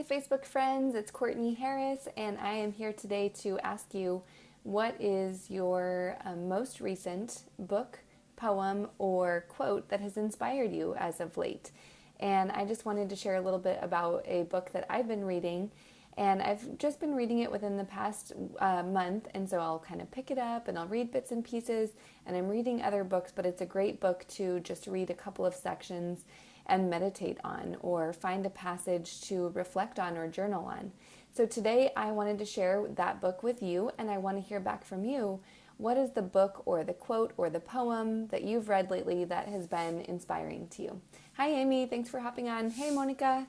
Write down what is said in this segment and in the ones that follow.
Hey Facebook friends, it's Courtney Harris, and I am here today to ask you what is your most recent book, poem, or quote that has inspired you as of late. And I just wanted to share a little bit about a book that I've been reading, and I've just been reading it within the past month, and so I'll kind of pick it up and I'll read bits and pieces, and I'm reading other books, but it's a great book to just read a couple of sections and meditate on, or find a passage to reflect on or journal on. So today I wanted to share that book with you, and I want to hear back from you. What is the book or the quote or the poem that you've read lately that has been inspiring to you? Hi Amy, thanks for hopping on. Hey Monica.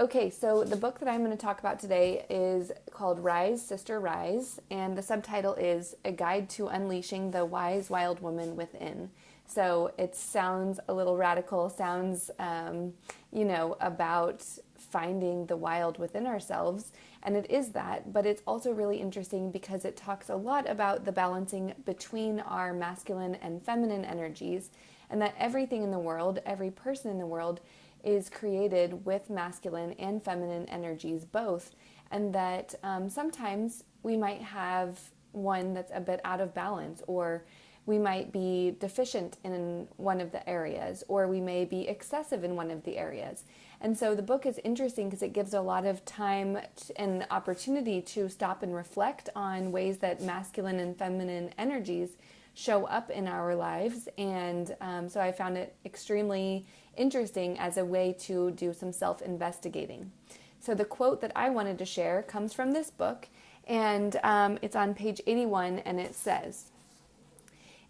Okay, so the book that I'm going to talk about today is called Rise, Sister, Rise, and the subtitle is A Guide to Unleashing the Wise Wild Woman Within. So it sounds a little radical, sounds, about finding the wild within ourselves, and it is that, but it's also really interesting because it talks a lot about the balancing between our masculine and feminine energies, and that everything in the world, every person in the world, is created with masculine and feminine energies both, and that sometimes we might have one that's a bit out of balance, or we might be deficient in one of the areas, or we may be excessive in one of the areas. And so the book is interesting because it gives a lot of time and opportunity to stop and reflect on ways that masculine and feminine energies show up in our lives. And so I found it extremely interesting as a way to do some self-investigating. So the quote that I wanted to share comes from this book, and it's on page 81, and it says,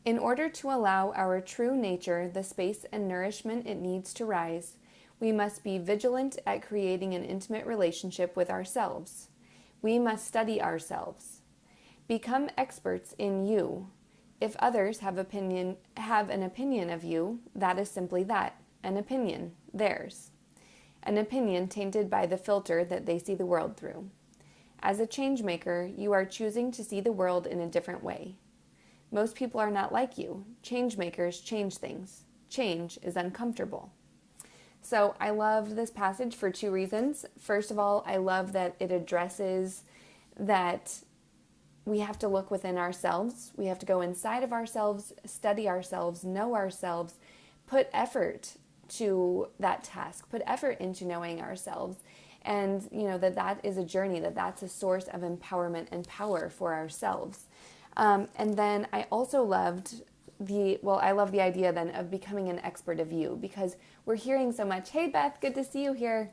"In order to allow our true nature the space and nourishment it needs to rise, we must be vigilant at creating an intimate relationship with ourselves. We must study ourselves. Become experts in you. If others have an opinion of you, that is simply that, an opinion, theirs. An opinion tainted by the filter that they see the world through. As a change maker, you are choosing to see the world in a different way. Most people are not like you. Change makers change things. Change is uncomfortable." So I love this passage for two reasons. First of all, I love that it addresses that we have to look within ourselves. We have to go inside of ourselves, study ourselves, know ourselves, put effort to that task, put effort into knowing ourselves. And, that is a journey, that's a source of empowerment and power for ourselves. And then I also loved I love the idea then of becoming an expert of you, because we're hearing so much. Hey Beth, good to see you here.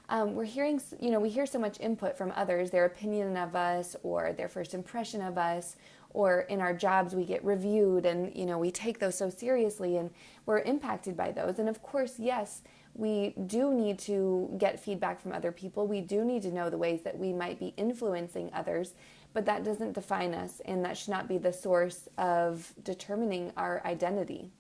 We're hearing, we hear so much input from others, their opinion of us or their first impression of us, or in our jobs we get reviewed, and, we take those so seriously and we're impacted by those. And of course, yes, we do need to get feedback from other people. We do need to know the ways that we might be influencing others, but that doesn't define us, and that should not be the source of determining our identity.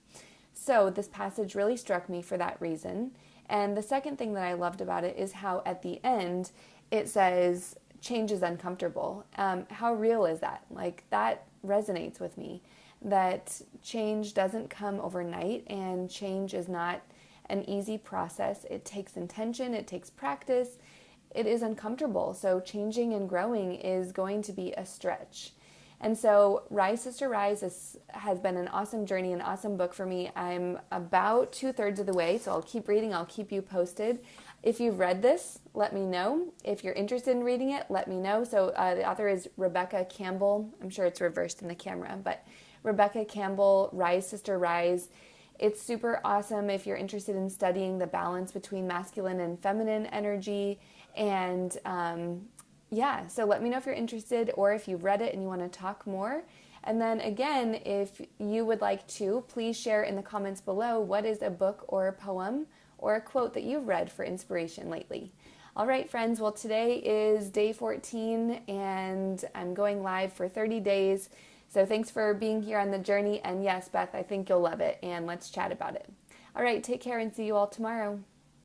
So this passage really struck me for that reason. And the second thing that I loved about it is how at the end it says, change is uncomfortable. How real is that? Like, that resonates with me, that change doesn't come overnight, and change is not an easy process. It takes intention, it takes practice. It is uncomfortable. So changing and growing is going to be a stretch. And so Rise, Sister, Rise has been an awesome journey, an awesome book for me. I'm about 2/3 of the way, so I'll keep reading. I'll keep you posted. If you've read this, let me know. If you're interested in reading it, let me know. So the author is Rebecca Campbell. I'm sure it's reversed in the camera, but Rebecca Campbell, Rise, Sister, Rise. It's super awesome if you're interested in studying the balance between masculine and feminine energy. And so let me know if you're interested, or if you've read it and you want to talk more. And then again, if you would like to, please share in the comments below what is a book or a poem or a quote that you've read for inspiration lately. All right, friends. Well, today is day 14, and I'm going live for 30 days. So thanks for being here on the journey. And yes, Beth, I think you'll love it, and let's chat about it. All right, take care and see you all tomorrow.